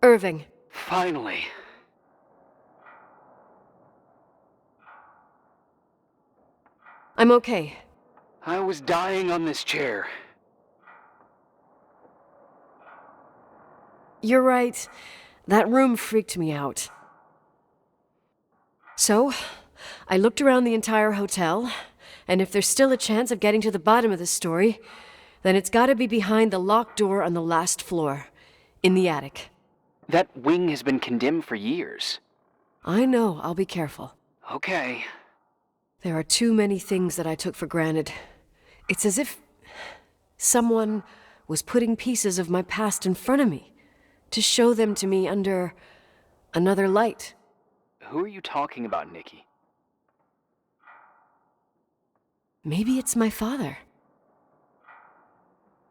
Irving. Finally. I'm okay. I was dying on this chair. You're right. That room freaked me out. So, I looked around the entire hotel, and if there's still a chance of getting to the bottom of the story, then it's gotta be behind the locked door on the last floor, in the attic. That wing has been condemned for years. I know, I'll be careful. Okay. There are too many things that I took for granted. It's as if someone was putting pieces of my past in front of me to show them to me under another light. Who are you talking about, Nikki? Maybe it's my father.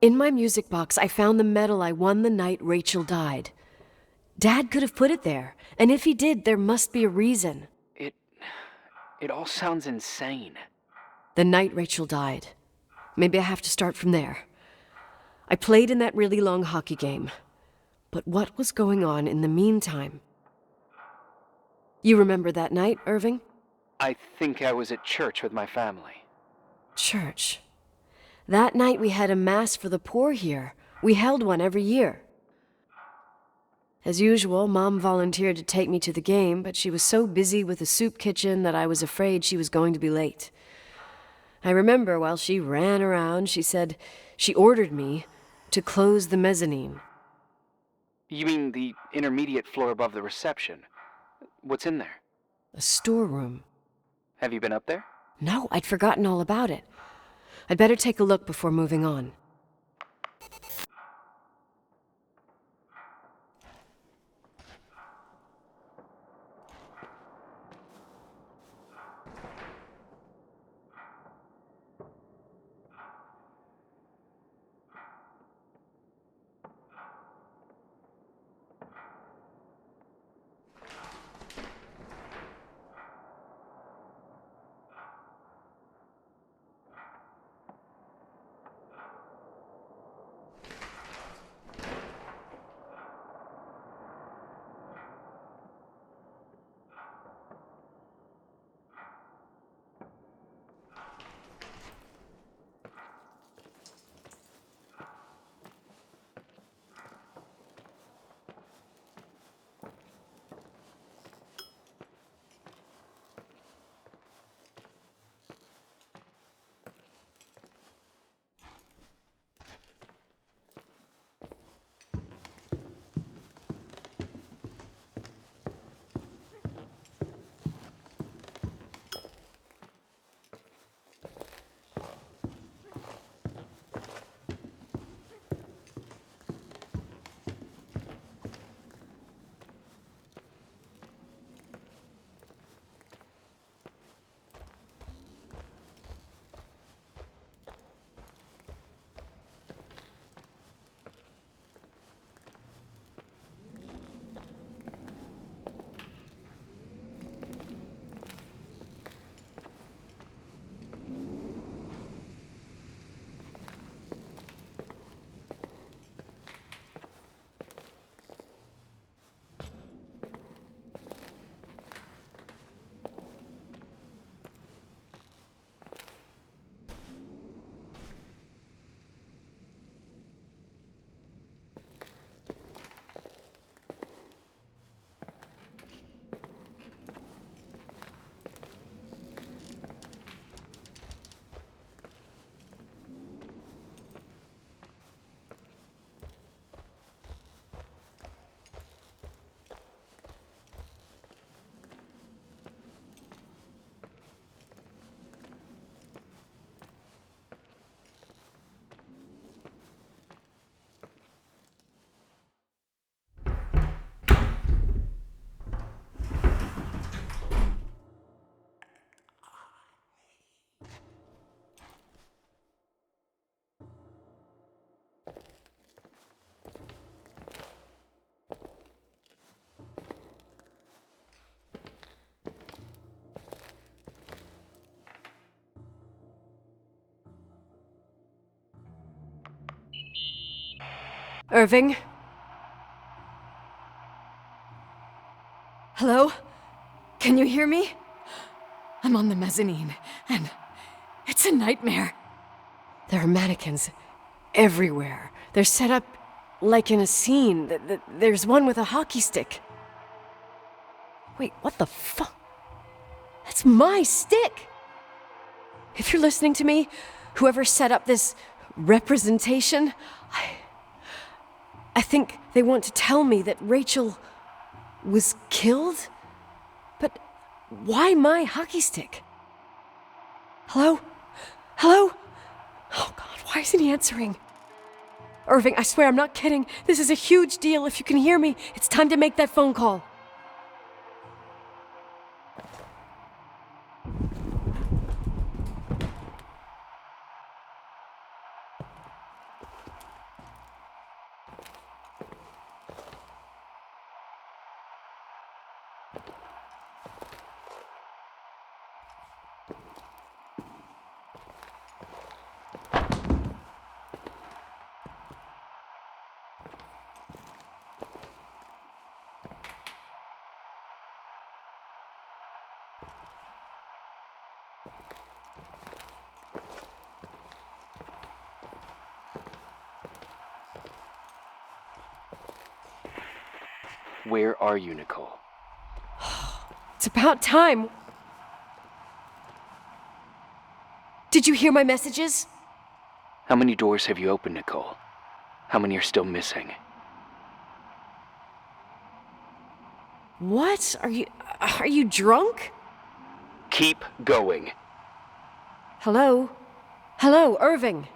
In my music box, I found the medal I won the night Rachel died. Dad could have put it there, and if he did, there must be a reason. It all sounds insane. The night Rachel died. Maybe I have to start from there. I played in that really long hockey game. But what was going on in the meantime? You remember that night, Irving? I think I was at church with my family. Church. That night we had a mass for the poor here. We held one every year. As usual, Mom volunteered to take me to the game, but she was so busy with the soup kitchen that I was afraid she was going to be late. I remember while she ran around, she said she ordered me to close the mezzanine. You mean the intermediate floor above the reception? What's in there? A storeroom. Have you been up there? No, I'd forgotten all about it. I'd better take a look before moving on. Irving? Hello? Can you hear me? I'm on the mezzanine, and it's a nightmare. There are mannequins everywhere. They're set up like in a scene. There's one with a hockey stick. Wait, what the fuck? That's my stick! If you're listening to me, whoever set up this representation, I think they want to tell me that Rachel was killed? But why my hockey stick? Hello? Hello? Oh God, why isn't he answering? Irving, I swear I'm not kidding. This is a huge deal. If you can hear me, it's time to make that phone call. Where are you, Nicole? It's about time. Did you hear my messages? How many doors have you opened, Nicole? How many are still missing? What? Are you drunk? Keep going. Hello? Hello, Irving.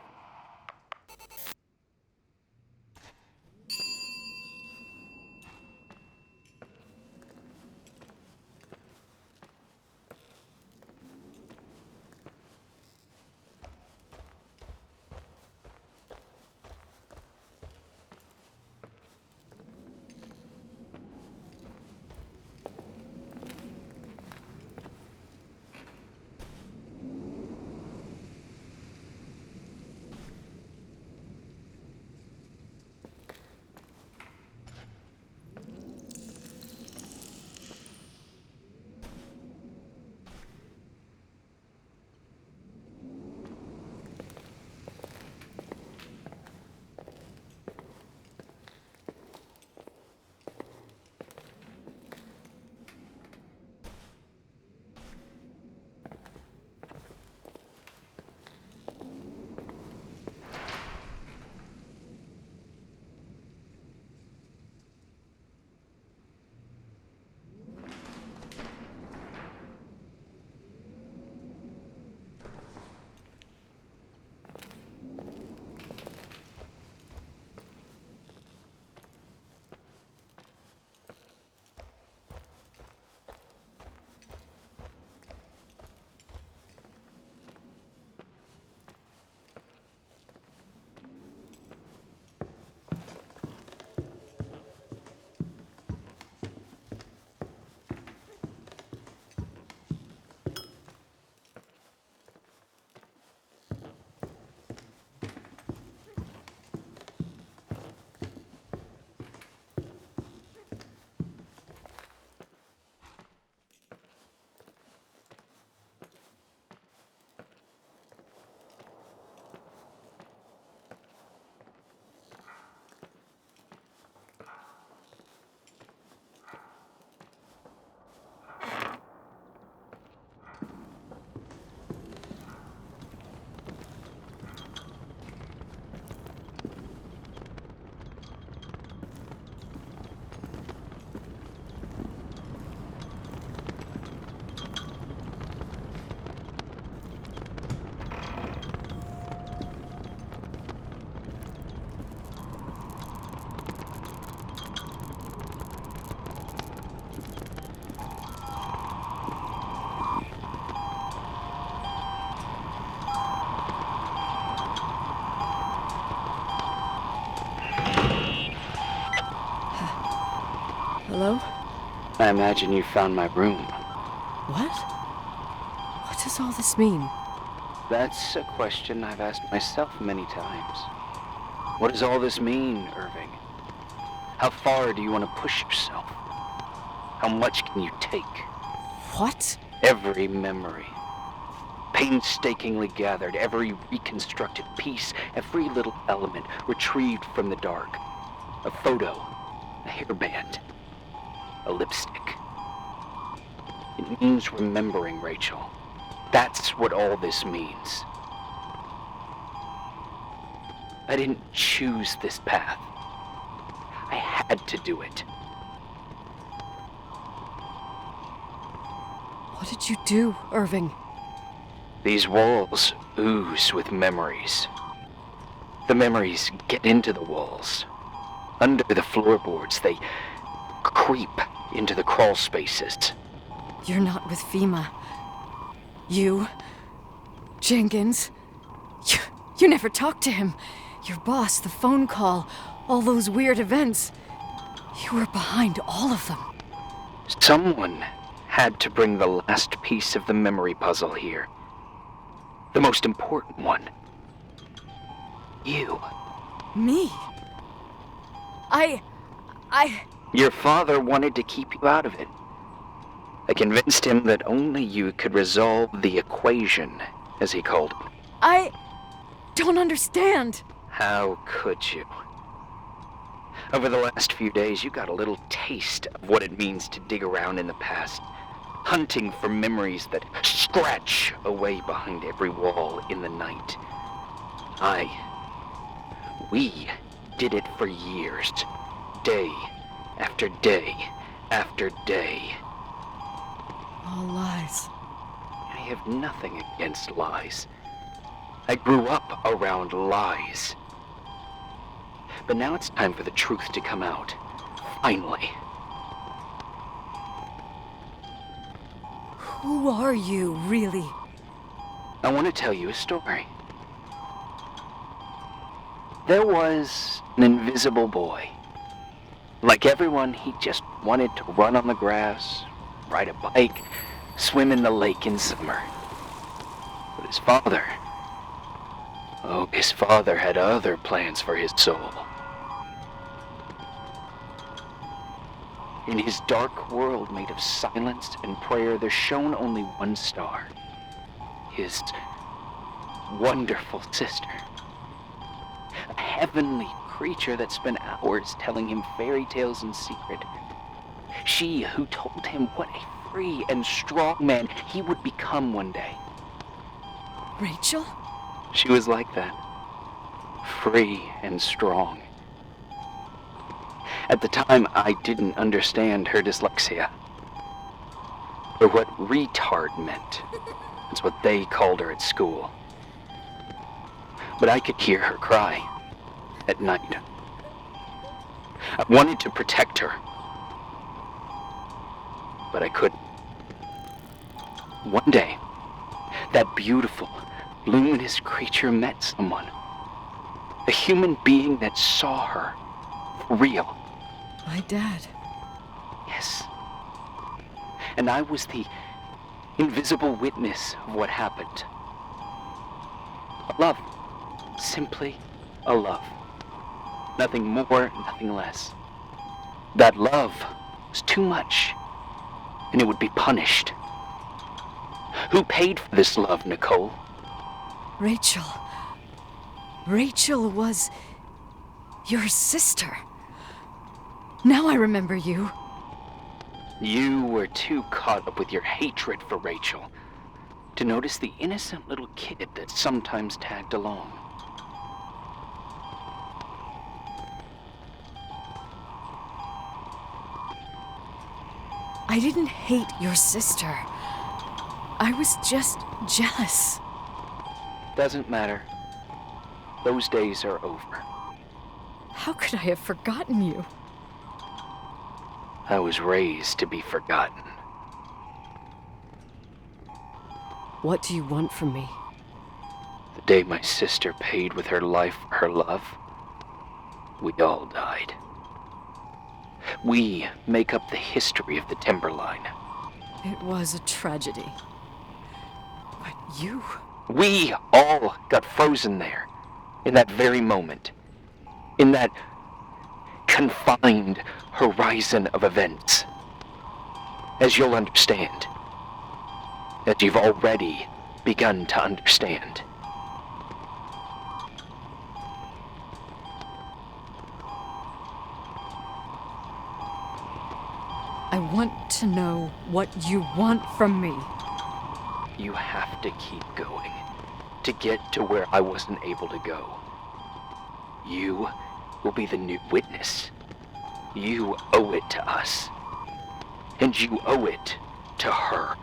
Hello? I imagine you found my room. What? What does all this mean? That's a question I've asked myself many times. What does all this mean, Irving? How far do you want to push yourself? How How much can you take? What? Every memory. Painstakingly gathered, every reconstructed piece, every little element retrieved from the dark. A photo, a hairband, a lipstick. It means remembering, Rachel. That's what all this means. I didn't choose this path. I had to do it. What did you do, Irving? These walls ooze with memories. The memories get into the walls. Under the floorboards, they creep into the crawl spaces. You're not with FEMA. You... Jenkins... You never talked to him. Your boss, the phone call, all those weird events. You were behind all of them. Someone had to bring the last piece of the memory puzzle here. The most important one. You. Me? I... Your father wanted to keep you out of it. I convinced him that only you could resolve the equation, as he called it. I don't understand. How could you? Over the last few days, you got a little taste of what it means to dig around in the past, hunting for memories that scratch away behind every wall in the night. We did it for years, day after day after day. All lies. I have nothing against lies. I grew up around lies. But now it's time for the truth to come out. Finally. Who are you, really? I want to tell you a story. There was an invisible boy. Like everyone, he just wanted to run on the grass, ride a bike, swim in the lake in summer. But his father had other plans for his soul. In his dark world made of silence and prayer, there shone only one star. His wonderful sister. A heavenly creature that spent hours telling him fairy tales in secret. She who told him what a free and strong man he would become one day. Rachel? She was like that. Free and strong. At the time, I didn't understand her dyslexia. Or what retard meant. That's what they called her at school. But I could hear her cry at night. I wanted to protect her. But I couldn't. One day, that beautiful, luminous creature met someone. A human being that saw her for real. My dad. Yes. And I was the invisible witness of what happened. A love. Simply a love. Nothing more, nothing less. That love was too much, and it would be punished. Who paid for this love, Nicole? Rachel. Rachel was your sister. Now I remember you. You were too caught up with your hatred for Rachel to notice the innocent little kid that sometimes tagged along. I didn't hate your sister. I was just jealous. Doesn't matter. Those days are over. How could I have forgotten you? I was raised to be forgotten. What do you want from me? The day my sister paid with her life for her love, we all died. We make up the history of the Timberline. It was a tragedy. But you... We all got frozen there, in that very moment. In that confined horizon of events. as you'll understand, as you've already begun to understand. I want to know what you want from me. You have to keep going to get to where I wasn't able to go. You will be the new witness. You owe it to us. And you owe it to her.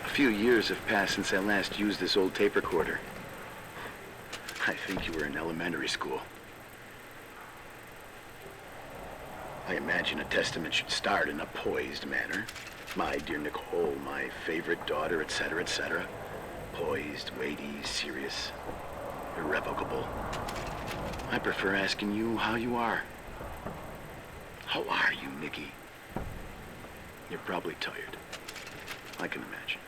A few years have passed since I last used this old tape recorder. I think you were in elementary school. I imagine a testament should start in a poised manner. My dear Nicole, my favorite daughter, etc., etc. Poised, weighty, serious, irrevocable. I prefer asking you how you are. How are you, Nikki? You're probably tired. I can imagine.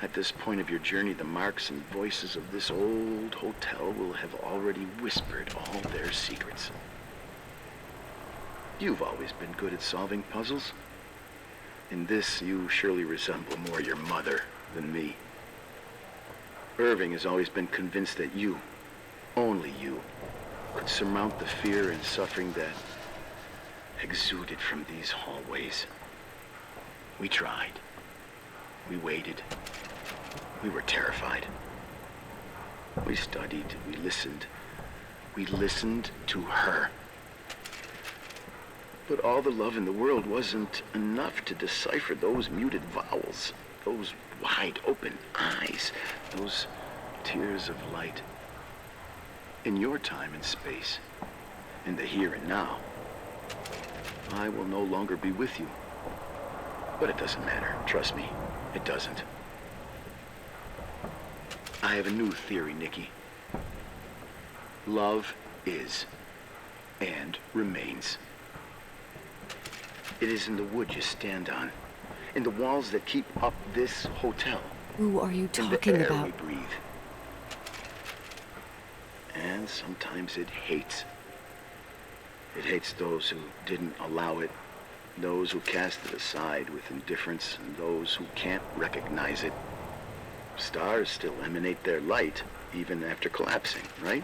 At this point of your journey, the marks and voices of this old hotel will have already whispered all their secrets. You've always been good at solving puzzles. In this, you surely resemble more your mother than me. Irving has always been convinced that you, only you, could surmount the fear and suffering that exuded from these hallways. We tried. We waited. We were terrified. We studied. We listened. We listened to her. But all the love in the world wasn't enough to decipher those muted vowels, those wide open eyes, those tears of light. In your time and space, in the here and now, I will no longer be with you. But it doesn't matter. Trust me, it doesn't. I have a new theory, Nikki. Love is and remains. It is in the wood you stand on, in the walls that keep up this hotel, Who are you and the talking air about? we breathe. And sometimes it hates. It hates those who didn't allow it, those who cast it aside with indifference, and those who can't recognize it. Stars still emanate their light, even after collapsing, right?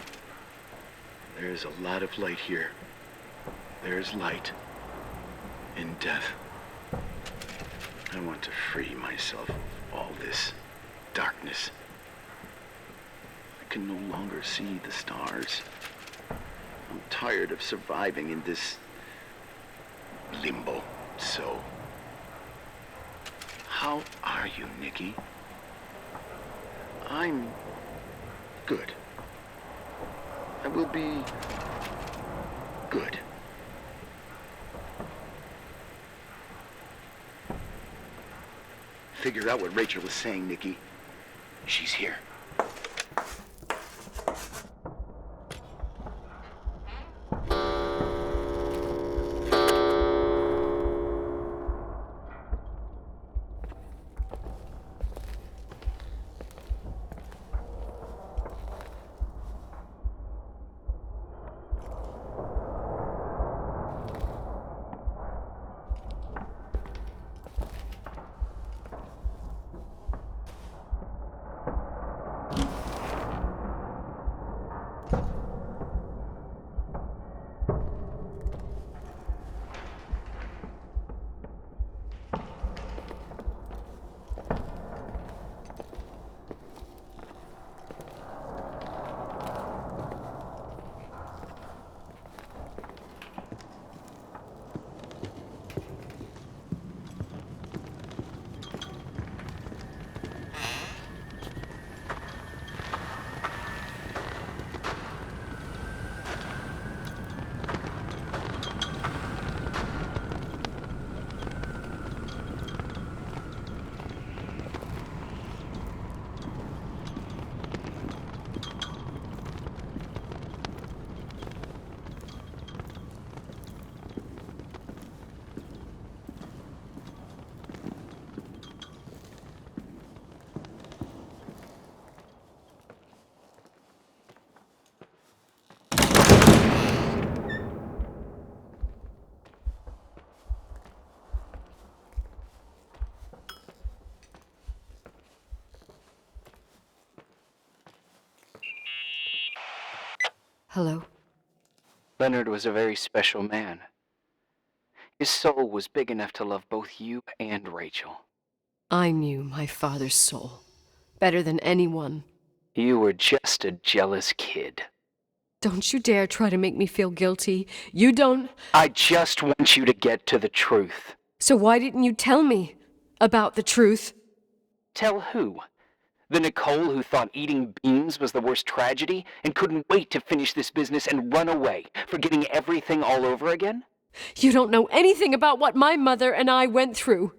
There's a lot of light here. There's light in death. I want to free myself of all this darkness. I can no longer see the stars. I'm tired of surviving in this limbo. So, how are you, Nikki? I'm good. I will be good. Figure out what Rachel was saying, Nikki. She's here. Hello? Leonard was a very special man. His soul was big enough to love both you and Rachel. I knew my father's soul better than anyone. You were just a jealous kid. Don't you dare try to make me feel guilty. You don't... I just want you to get to the truth. So why didn't you tell me about the truth? Tell who? The Nicole who thought eating beans was the worst tragedy and couldn't wait to finish this business and run away, forgetting everything all over again? You don't know anything about what my mother and I went through.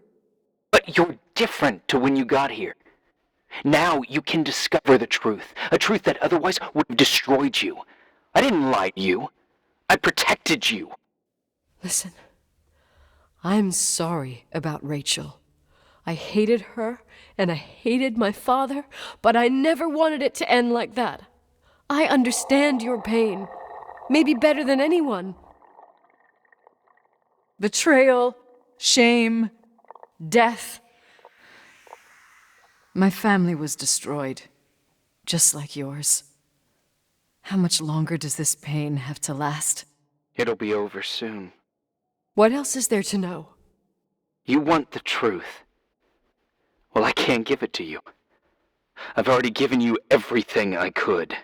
But you're different to when you got here. Now you can discover the truth, a truth that otherwise would have destroyed you. I didn't lie to you. I protected you. Listen, I'm sorry about Rachel. I hated her, and I hated my father, but I never wanted it to end like that. I understand your pain, maybe better than anyone. Betrayal, shame, death. My family was destroyed, just like yours. How much longer does this pain have to last? It'll be over soon. What else is there to know? You want the truth. Well, I can't give it to you. I've already given you everything I could.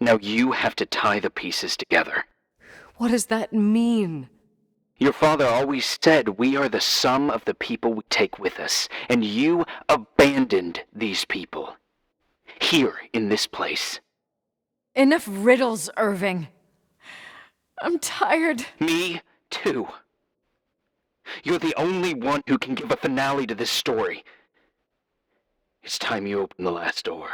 Now you have to tie the pieces together. What does that mean? Your father always said we are the sum of the people we take with us, and you abandoned these people. Here, in this place. Enough riddles, Irving. I'm tired. Me, too. You're the only one who can give a finale to this story. It's time you open the last door.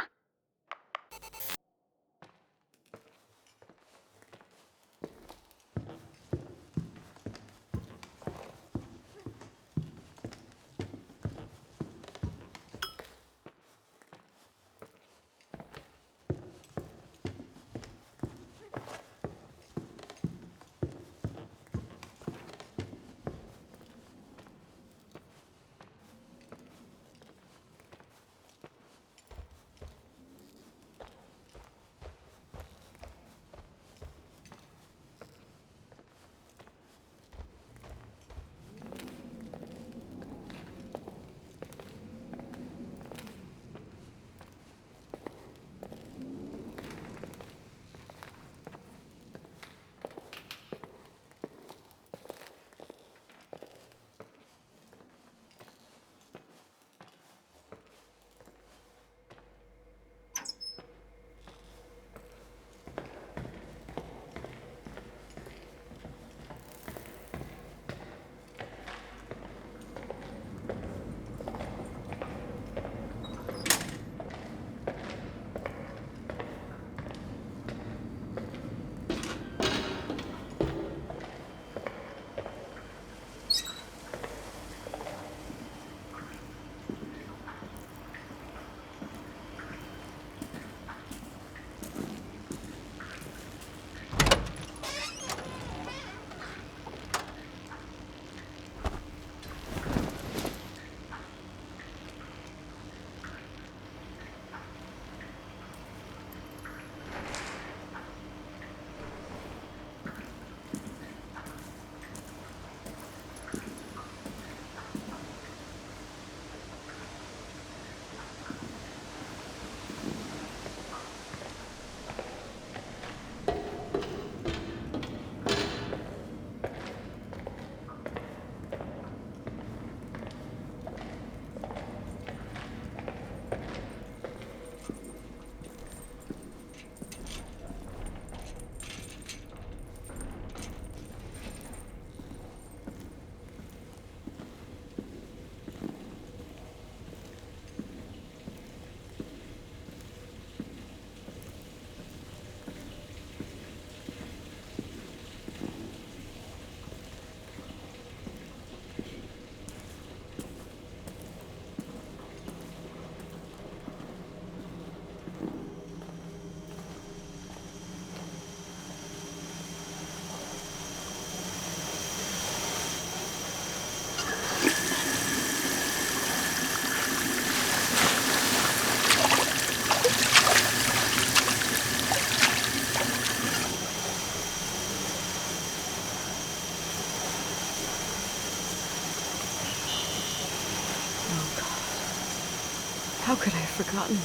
could I have forgotten?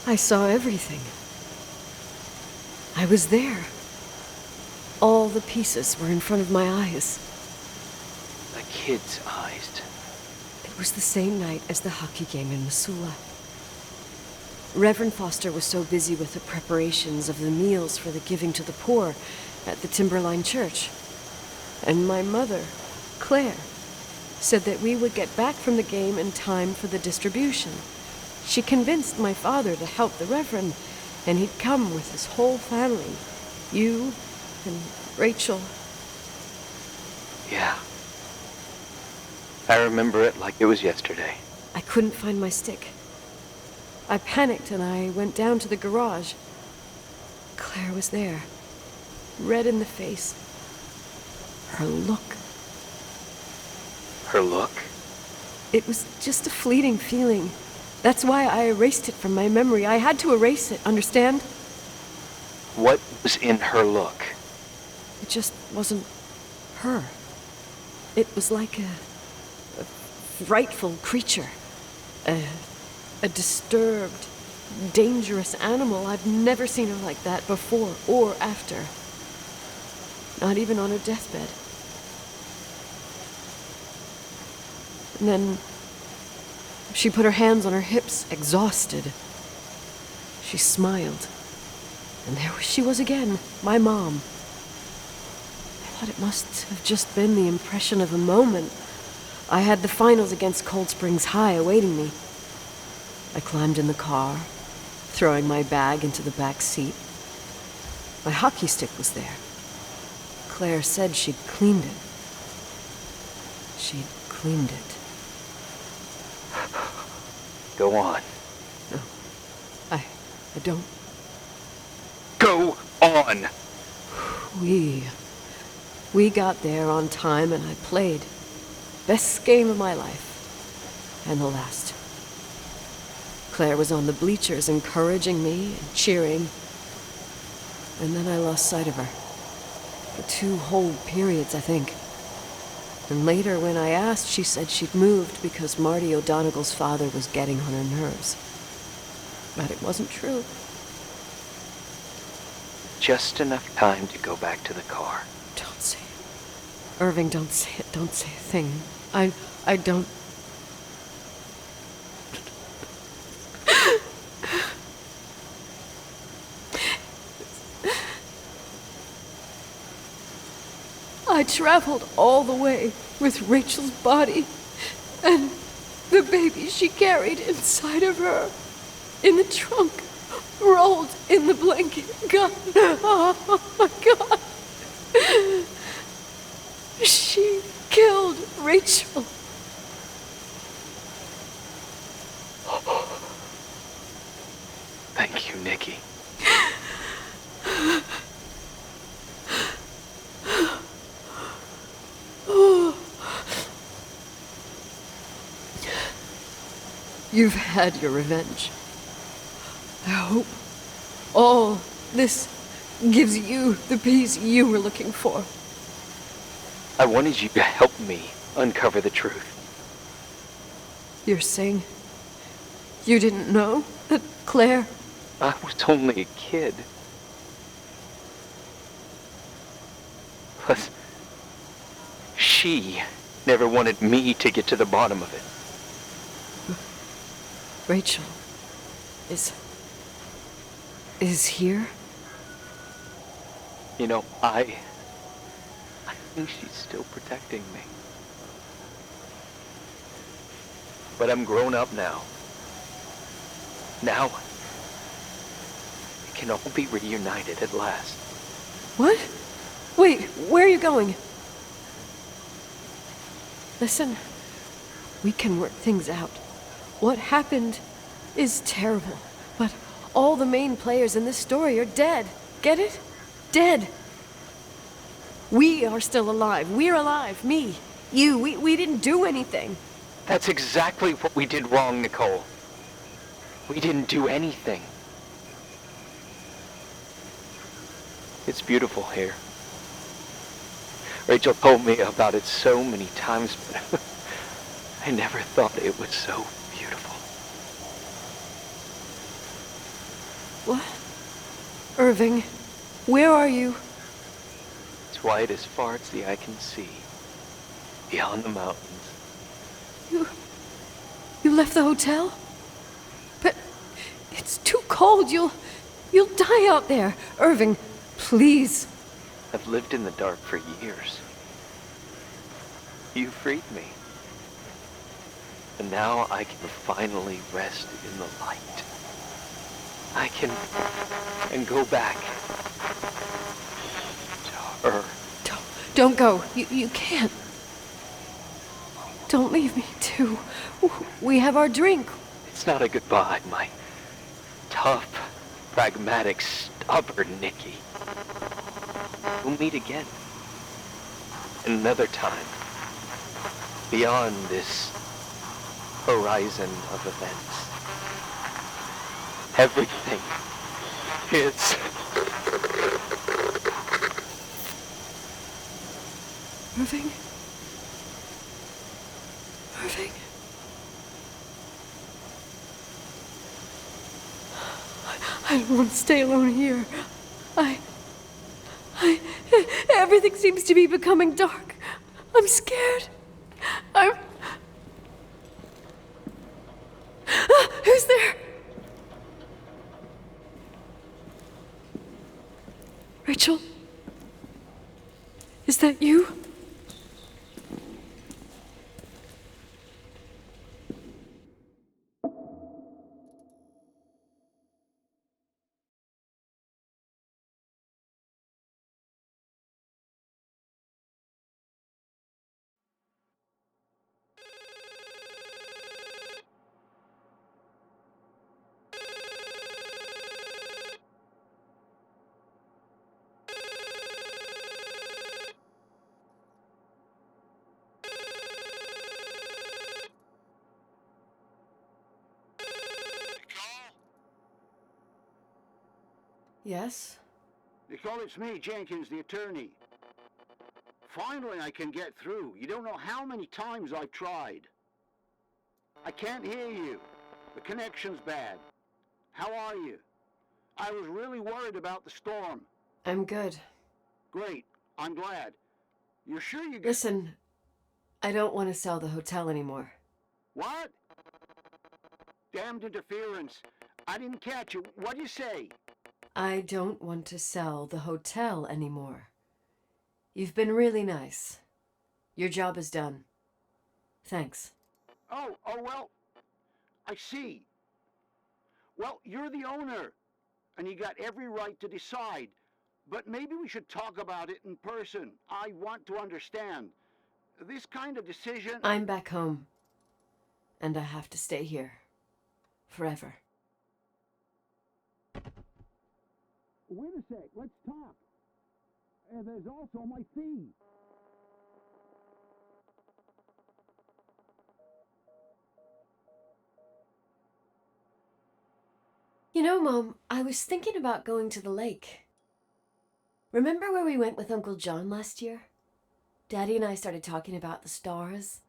I saw everything. I was there. All the pieces were in front of my eyes. A kid's eyes. It was the same night as the hockey game in Missoula. Reverend Foster was so busy with the preparations of the meals for the giving to the poor at the Timberline Church. And my mother, Claire, said that we would get back from the game in time for the distribution. She convinced my father to help the Reverend, and he'd come with his whole family. You and Rachel. Yeah. I remember it like it was yesterday. I couldn't find my stick. I panicked and I went down to the garage. Claire was there, red in the face. Her look. Her look? It was just a fleeting feeling. That's why I erased it from my memory. I had to erase it, understand? What was in her look? It just wasn't her. It was like a frightful creature. A disturbed, dangerous animal. I've never seen her like that before or after. Not even on her deathbed. And then she put her hands on her hips, exhausted. She smiled. And there she was again, my mom. I thought it must have just been the impression of a moment. I had the finals against Cold Springs High awaiting me. I climbed in the car, throwing my bag into the back seat. My hockey stick was there. Claire said she'd cleaned it. She'd cleaned it. Go on. No, I don't. Go on! We got there on time and I played. Best game of my life. And the last. Claire was on the bleachers encouraging me and cheering. And then I lost sight of her. For 2 whole periods, I think. And later, when I asked, she said she'd moved because Marty O'Donegal's father was getting on her nerves. But it wasn't true. Just enough time to go back to the car. Don't say it. Irving, don't say it. Don't say a thing. I don't... I traveled all the way with Rachel's body and the baby she carried inside of her, in the trunk, rolled in the blanket. God, oh my God. She killed Rachel. Thank you, Nikki. You've had your revenge. I hope all this gives you the peace you were looking for. I wanted you to help me uncover the truth. You're saying you didn't know that Claire... I was only a kid. Plus, she never wanted me to get to the bottom of it. Rachel is here? You know, I think she's still protecting me. But I'm grown up now. Now, we can all be reunited at last. What? Wait, where are you going? Listen, we can work things out. What happened is terrible, but all the main players in this story are dead. Get it? Dead. We are still alive. We're alive. Me, you, we didn't do anything. That's exactly what we did wrong, Nicole. We didn't do anything. It's beautiful here. Rachel told me about it so many times, but I never thought it was so beautiful. What? Irving, where are you? It's white as far as the eye can see, beyond the mountains. You left the hotel? But it's too cold. You'll die out there. Irving, please. I've lived in the dark for years. You freed me. And now I can finally rest in the light. I can go back to her. Don't go. You can't. Don't leave me, too. We have our drink. It's not a goodbye, my tough, pragmatic, stubborn Nikki. We'll meet again. Another time. Beyond this horizon of events. Everything is... Irving? Irving? I don't want to stay alone here. Everything seems to be becoming dark. I'm scared. Who's there? Rachel? Is that you? Yes? Nicole, it's me, Jenkins, the attorney. Finally, I can get through. You don't know how many times I've tried. I can't hear you. The connection's bad. How are you? I was really worried about the storm. I'm good. Great. I'm glad. You're sure you got... Listen, I don't want to sell the hotel anymore. What? Damned interference. I didn't catch you. What'd you say? I don't want to sell the hotel anymore. You've been really nice. Your job is done. Thanks. Oh, well, I see. Well, you're the owner, and you got every right to decide. But maybe we should talk about it in person. I want to understand. This kind of decision... I'm back home. And I have to stay here. Forever. Wait a sec, let's talk. There's also my fee. You know, Mom, I was thinking about going to the lake. Remember where we went with Uncle John last year? Daddy and I started talking about the stars.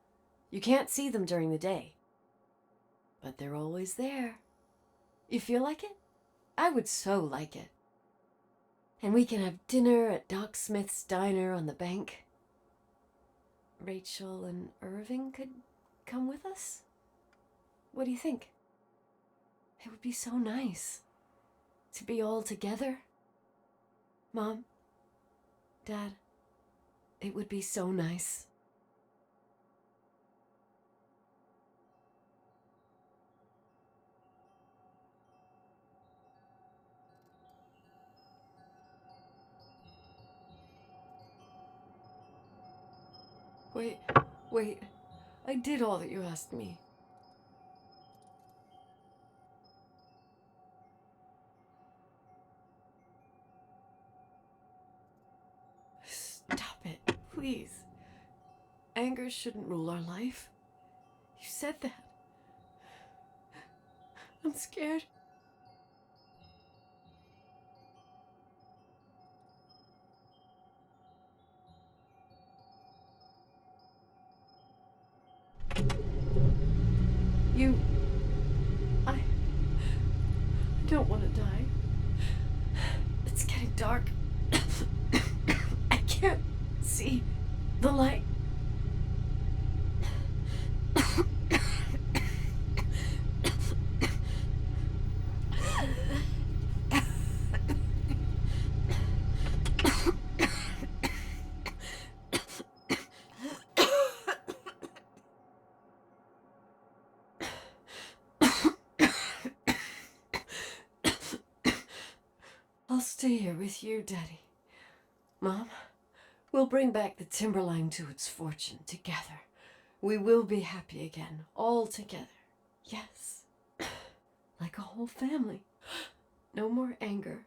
You can't see them during the day. But they're always there. You feel like it? I would so like it. And we can have dinner at Doc Smith's diner on the bank. Rachel and Irving could come with us? What do you think? It would be so nice to be all together. Mom, Dad, it would be so nice. Wait, I did all that you asked me. Stop it, please. Anger shouldn't rule our life. You said that. I'm scared. I don't want to die. It's getting dark. I can't see the light. I'll stay here with you, Daddy. Mom, we'll bring back the timberline to its fortune together. We will be happy again, all together. Yes. Like a whole family. No more anger,